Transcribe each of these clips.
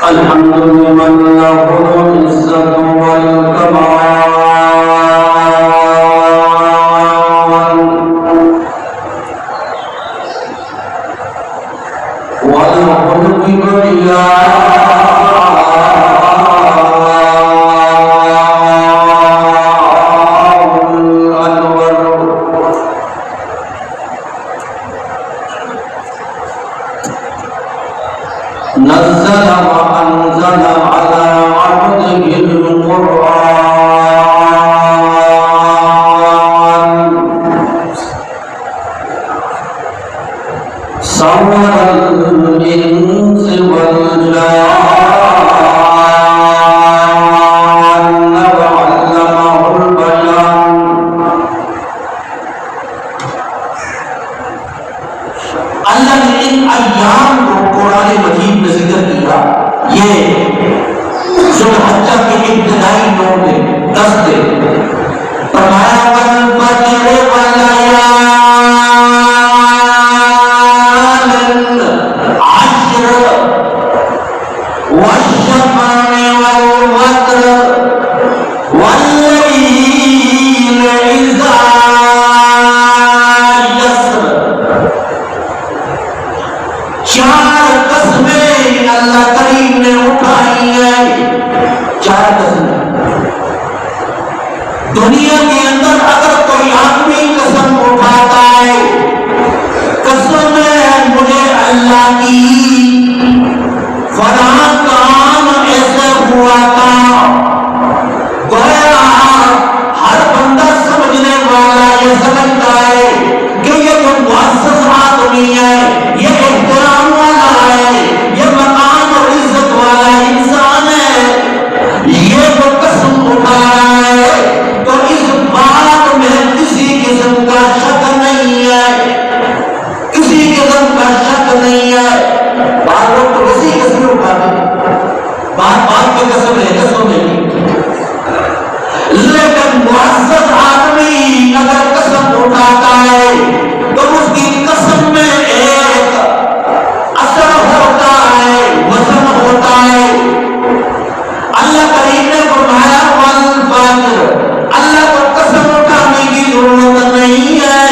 الحمد لمن له العزة والكمال والحمد نزل وأنزل على عبده القرآن صور الإنس والجان وعلمه البيان اللہ نے ان ایام کو قرآن مجید میں ذکر کیا. یہ ذوالحجہ کے ابتدائی 9 دن 10 دن فرمایا والفجر وليال عشر والشفع والوتر والليل إذا يسر. 4 قسمیں اللہ کریم نے اٹھائی ہیں. 4 قسمیں دنیا کے اندر اگر کوئی آدمی قسم اٹھاتا ہے قسم ہے مجھے اللہ کی فلاں کام ایسے ہوا تھا, گویا ہر بندہ سمجھنے والا یہ سمجھتا ہے کہ یہ جو معزز آدمی ہے, یہ احترام والا ہے, یہ مقام اور عزت والا انسان ہے, یہ جو قسم اٹھا رہا ہے تو اس بات میں کسی قسم کا شک نہیں ہے, کسی قسم کا شک نہیں ہے. بعض لوگ تو کسی قسم اٹھاتے ہیں, بات کی قسم ہے, قسم نہیں, لیکن معزز آدمی اگر قسم اٹھاتا ہے تو اس کی قسم میں ایک اثر ہوتا ہے, وزن ہوتا ہے. اللہ کریم نے فرمایا والفجر, اللہ کو قسم اٹھانے کی ضرورت نہیں ہے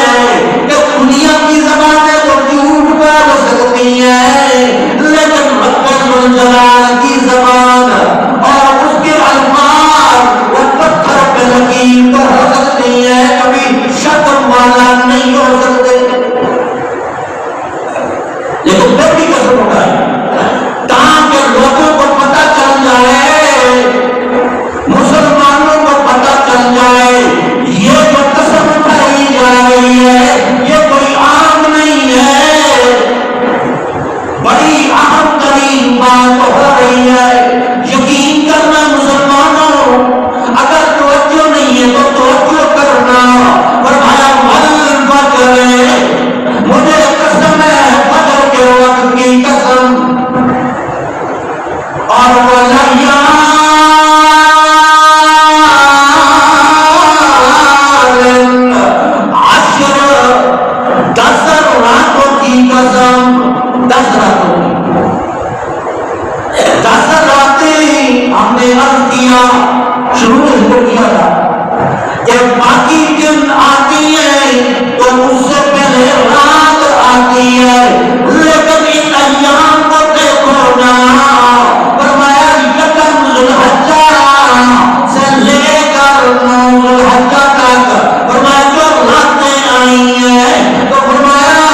کہ دنیا کی زبانیں تو جھوٹ بول سکتی ہیں, لیکن رب ذوالجلال کی زبان اور اس کے الفاظ وہ پتھر پہ لکیر تو ہو سکتی ہیں, کبھی شک والا نہیں ہو سکتے. لیکن پھر بھی قسم اٹھائی تاکہ لوگوں کو پتہ چل جائے, مسلمانوں کو پتہ چل جائے یہ جو قسم اٹھائی جا رہی ہے یہ کوئی عام نہیں ہے, بڑی اہم ترین بات ہو رہی ہے. یقین کرنا مسلمانوں, اگر توجہ نہیں ہے تو توجہ کرنا. فرمایا والفجر, مجھے قسم ہے فجر کے وقت کی قسم, اور ولیال عشر, 10 راتوں کی قسم. 10 راتوں کی, 10 راتیں ہم نے عرض کیا, شروع میں ذکر کیا تھا کہ باقی دن آتی ہے تو اس سے پہلے رات آتی ہے, لیکن ان ایام کو دیکھو نا. فرمایا یکم ذوالحجہ سے لے کر 9 ذوالحجہ تک, فرمایا جو راتیں آئی ہیں تو فرمایا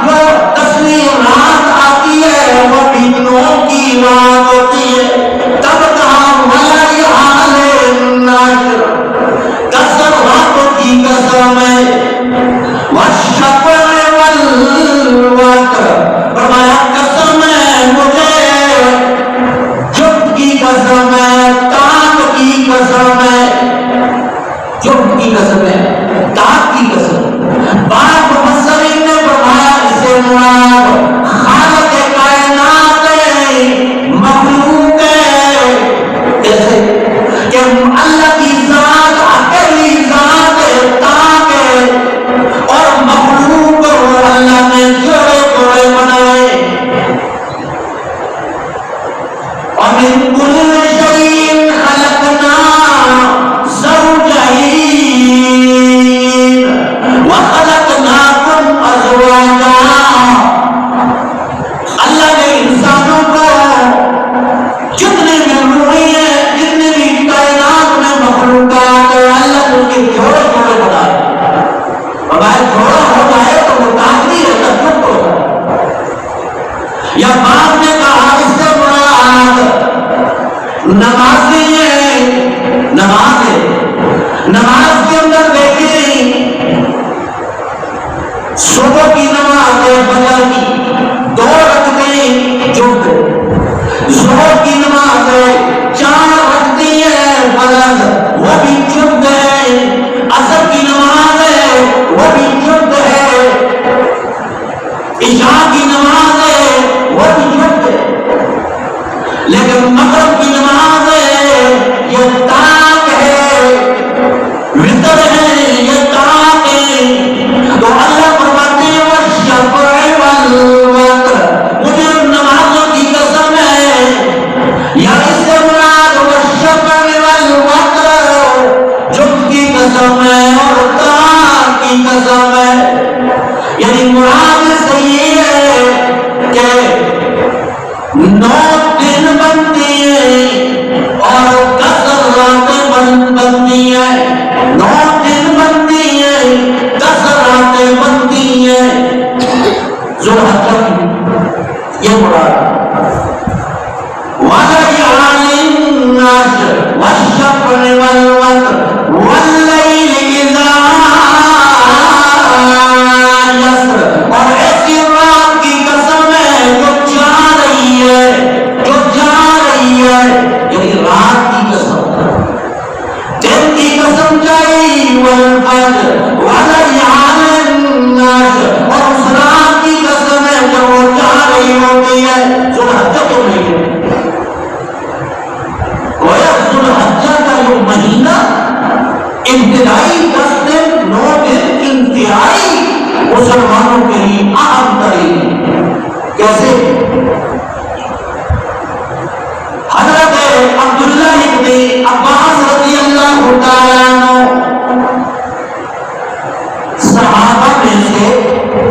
جو 10ویں رات آتی ہے وہ بھی 9 کی رات ہوتی ہے. تب کہا ولیال عشر, یا باپ نے کہا اس سے مراد نماز نہیں ہے، نماز ہے، نماز کے اندر دیکھیں صبح کی نماز ہے، فجر کی 2 رکعتیں جھک، ظہر کی نماز ہے 4 رکعتیں ہیں فرض وہ بھی جھک ہے، عصر کی نماز ہے وہ بھی جھک ہے، عشاء کی نماز ہے وہ بھی جھک ہے، لیکن مغرب کی نماز ہے یہ طاق ہے، وتر ہے یہ طاق ہے۔ تو اللہ فرماتے ہیں والشفع والوتر، مجھے ان نمازوں کی قسم ہے، یا اس سے مراد والشفع والوتر، جھک کی قسم ہے اور طاق کی قسم ہے، یعنی مراد سے یہ ہے کہ 9 دن بنتی ہیں اور 10 راتیں بنتی ہیں، 9 دن بنتی ہیں 10 راتیں بنتی ہیں، ذوالحجہ یہ مراد وَلَيَالٍ عَشْرٍ وَالشَّفْعِ وَالْوَتْرِ وَاللَّيْلِ إِذَا یسر، اور ایسی رات کی قسم ہے جو جا رہی ہے، جو جا رہی ہے، یعنی رات کی قسم، دن کی قسم جائی، والفجر وَلَيَالٍ عَشْرٍ، اور اس رات کی قسم ہے جو وہ جا رہی ہوتی ہے، ذوالحجہ تو نہیں ہے، گویا ذوالحجہ کا یہ مہینہ ابتدائی 10 دن 9 دن انتہائی مسلمانوں کے لیے اہم ترین، کیسے؟ حضرت عبداللہ ابن عباس رضی اللہ تعالیٰ عنہ صحابہ میں سے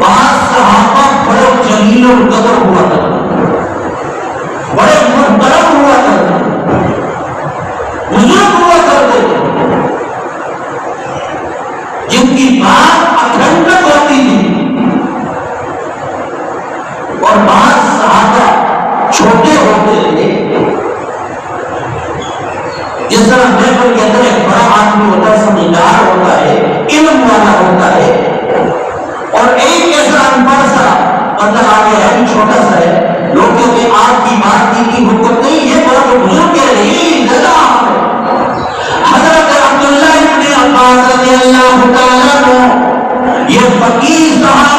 بعض صحابہ بڑے جلیل القدر ہوا کرتے، بڑے محترم ہوا کرتے، بزرگ ہوا کرتے، جن کی بات اکھنڈک ہوتی تھی، اور بعض صحابہ چھوٹے ہوتے تھے، جس طرح محفل کے اندر ایک بڑا آدمی ہوتا ہے، سمجھدار ہوتا ہے، علم والا ہوتا ہے، اور ایک ایسا انپڑھ سا بندہ آگے ہے بھی چھوٹا سا ہے، لوگ کہتے ہیں آپ کی بات کی حکم نہیں ہے، بڑا تو بزرگ کہہ رہے ہیں، حضرت عبداللہ ابن عباس رضی اللہ تعالیٰ عنہ یہ فقیر صحابہ